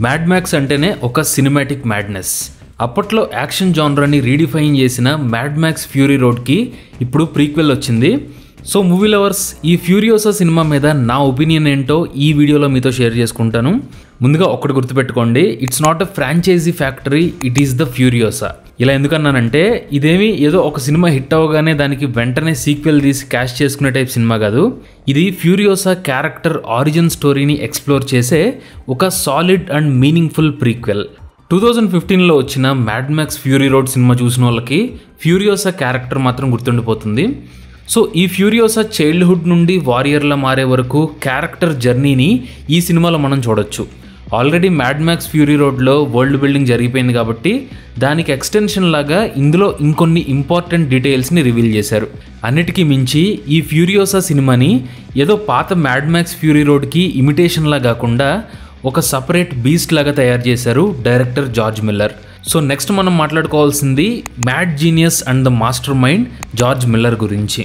Mad max అంటేనే ఒక cinematic madness. అప్పట్లో యాక్షన్ జానరాని రీడిఫైన్ చేసిన మ్యాడ్ మ్యాక్స్ ఫ్యూరీ రోడ్కి ఇప్పుడు ప్రీక్వెల్ వచ్చింది. సో మూవీ లవర్స్, ఈ ఫ్యూరియోసా సినిమా మీద నా ఒపీనియన్ ఏంటో ఈ వీడియోలో మీతో షేర్ చేసుకుంటాను. ముందుగా ఒకటి గుర్తుపెట్టుకోండి, it's not a franchise factory, it is the Furiosa. ఇలా ఎందుకన్నానంటే ఇదేమి ఏదో ఒక సినిమా హిట్ అవ్వగానే దానికి వెంటనే సీక్వెల్ తీసి క్యాష్ చేసుకునే టైప్ సినిమా కాదు. ఇది ఫ్యూరియోసా క్యారెక్టర్ ఆరిజిన్ స్టోరీని ఎక్స్ప్లోర్ చేసే ఒక సాలిడ్ అండ్ మీనింగ్ఫుల్ ప్రీక్వెల్. 2015లో వచ్చిన Mad Max Fury Road cinema చూసిన వాళ్ళకి ఫ్యూరియోసా క్యారెక్టర్ మాత్రం గుర్తుండిపోతుంది. సో ఈ ఫ్యూరియోసా చైల్డ్హుడ్ నుండి వారియర్లా మారే వరకు క్యారెక్టర్ జర్నీని ఈ సినిమాలో మనం చూడొచ్చు. ఆల్రెడీ మ్యాడ్ మ్యాక్స్ ఫ్యూరీ రోడ్లో వరల్డ్ బిల్డింగ్ జరిగిపోయింది కాబట్టి దానికి ఎక్స్టెన్షన్ లాగా ఇందులో ఇంకొన్ని ఇంపార్టెంట్ డీటెయిల్స్ని రివీల్ చేశారు. అన్నిటికీ మించి ఈ ఫ్యూరియోసా సినిమాని ఏదో పాత మ్యాడ్ మ్యాక్స్ ఫ్యూరీ రోడ్కి ఇమిటేషన్లా కాకుండా ఒక సపరేట్ బీస్ట్ లాగా తయారు చేశారు director George Miller. So next మనం మాట్లాడుకోవాల్సింది mad genius and the master mind George Miller గురించి.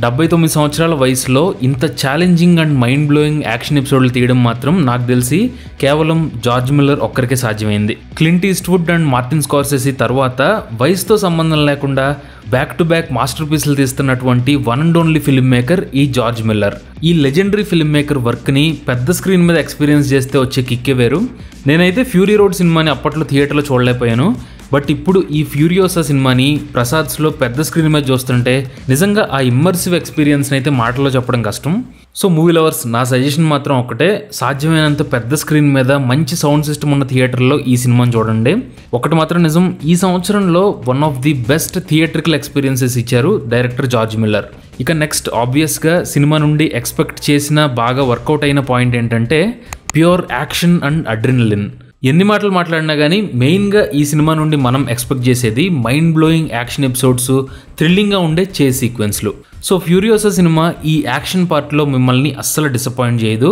79 సంవత్సరాల వయసులో ఇంత challenging and mind blowing action ఎపిసోడ్లు తీయడం మాత్రం నాకు తెలిసి కేవలం జార్జ్ మిల్లర్ ఒక్కరికే సాధ్యమైంది. Clint Eastwood and Martin Scorsese తర్వాత వయసుతో సంబంధం లేకుండా బ్యాక్ టు బ్యాక్ మాస్టర్ పీసులు తీస్తున్నటువంటి one and only film maker ఈ జార్జ్ మిల్లర్. ఈ లెజెండరీ ఫిల్మ్ మేకర్ వర్క్ని పెద్ద స్క్రీన్ మీద ఎక్స్పీరియన్స్ చేస్తే వచ్చే కిక్కే వేరు. నేనైతే ఫ్యూరీ రోడ్ సినిమాని అప్పట్లో థియేటర్లో చూడలేకపోయాను. బట్ ఇప్పుడు ఈ ఫ్యూరియోసా సినిమాని ప్రసాద్స్లో పెద్ద స్క్రీన్ మీద చూస్తుంటే నిజంగా ఆ ఇమ్మర్సివ్ ఎక్స్పీరియన్స్ని అయితే మాటల్లో చెప్పడం కష్టం. సో మూవీ లవర్స్, నా సజెషన్ మాత్రం ఒకటే, సాధ్యమైనంత పెద్ద స్క్రీన్ మీద మంచి సౌండ్ సిస్టమ్ ఉన్న థియేటర్లో ఈ సినిమాని చూడండి. ఒకటి మాత్రం నిజం, ఈ సంవత్సరంలో one of the best theatrical experiences ఇచ్చారు డైరెక్టర్ జార్జ్ మిల్లర్. ఇక నెక్స్ట్ ఆబ్వియస్గా సినిమా నుండి ఎక్స్పెక్ట్ చేసిన బాగా వర్కౌట్ అయిన పాయింట్ ఏంటంటే ప్యూర్ యాక్షన్ అండ్ అడ్రినలిన్. ఎన్ని మాటలు మాట్లాడినా కానీ మెయిన్గా ఈ సినిమా నుండి మనం ఎక్స్పెక్ట్ చేసేది మైండ్ బ్లోయింగ్ యాక్షన్ ఎపిసోడ్స్, థ్రిల్లింగ్గా ఉండే చేజ్ సీక్వెన్స్లు. సో ఫ్యూరియోసా సినిమా ఈ యాక్షన్ పార్ట్లో మిమ్మల్ని అస్సలు డిసప్పాయింట్ చేయదు.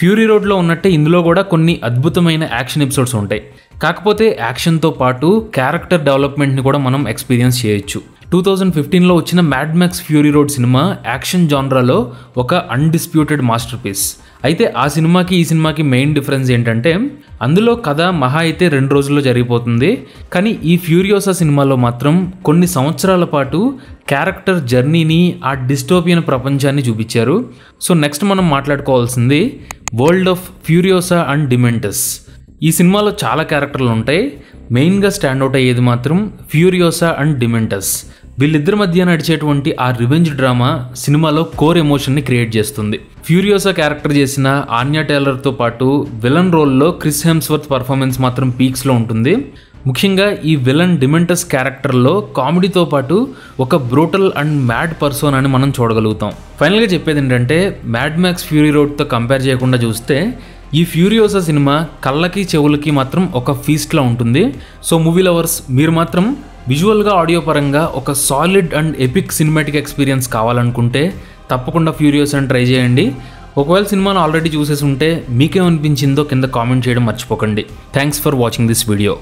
ఫ్యూరీ రోడ్లో ఉన్నట్టే ఇందులో కూడా కొన్ని అద్భుతమైన యాక్షన్ ఎపిసోడ్స్ ఉంటాయి. కాకపోతే యాక్షన్తో పాటు క్యారెక్టర్ డెవలప్మెంట్ని కూడా మనం ఎక్స్పీరియన్స్ చేయొచ్చు. 2015లో వచ్చిన మ్యాడ్ మ్యాక్స్ ఫ్యూరీ రోడ్ సినిమా యాక్షన్ జానరాలో ఒక అన్డిస్ప్యూటెడ్ మాస్టర్ పీస్. అయితే ఆ సినిమాకి ఈ సినిమాకి మెయిన్ డిఫరెన్స్ ఏంటంటే అందులో కథ మహా అయితే 2 రోజుల్లో జరిగిపోతుంది. కానీ ఈ ఫ్యూరియోసా సినిమాలో మాత్రం కొన్ని సంవత్సరాల పాటు క్యారెక్టర్ జర్నీని, ఆ డిస్టోపియన్ ప్రపంచాన్ని చూపించారు. సో నెక్స్ట్ మనం మాట్లాడుకోవాల్సింది world of Furiosa and Dementus. ఈ సినిమాలో చాలా క్యారెక్టర్లు ఉంటాయి. మెయిన్గా స్టాండ్అవుట్ అయ్యేది మాత్రం ఫ్యూరియోసా అండ్ డిమెంటస్. వీళ్ళిద్దరి మధ్య నడిచేటువంటి ఆ రివెంజ్ డ్రామా సినిమాలో కోర్ ఎమోషన్ని క్రియేట్ చేస్తుంది. ఫ్యూరియోసా క్యారెక్టర్ చేసిన ఆన్యా టేలర్తో పాటు విలన్ రోల్లో క్రిస్ హెమ్స్వర్త్ పర్ఫార్మెన్స్ మాత్రం పీక్స్లో ఉంటుంది. ముఖ్యంగా ఈ విలన్ డిమెంటస్ క్యారెక్టర్లో కామెడీతో పాటు ఒక బ్రూటల్ అండ్ మ్యాడ్ పర్సన్ అని మనం చూడగలుగుతాం. ఫైనల్గా చెప్పేది ఏంటంటే మ్యాడ్ మ్యాక్స్ ఫ్యూరీ రోడ్తో కంపేర్ చేయకుండా చూస్తే ఈ ఫ్యూరియోసా సినిమా కళ్ళకి చెవులకి మాత్రం ఒక ఫీస్ట్లా ఉంటుంది. సో మూవీ లవర్స్, మీరు మాత్రం విజువల్గా, ఆడియో పరంగా ఒక solid and epic cinematic experience కావాలనుకుంటే తప్పకుండా ఫ్యూరియోసాని ట్రై చేయండి. ఒకవేళ సినిమాను ఆల్రెడీ చూసేసి ఉంటే మీకేమనిపించిందో కింద కామెంట్ చేయడం మర్చిపోకండి. Thanks for watching this video.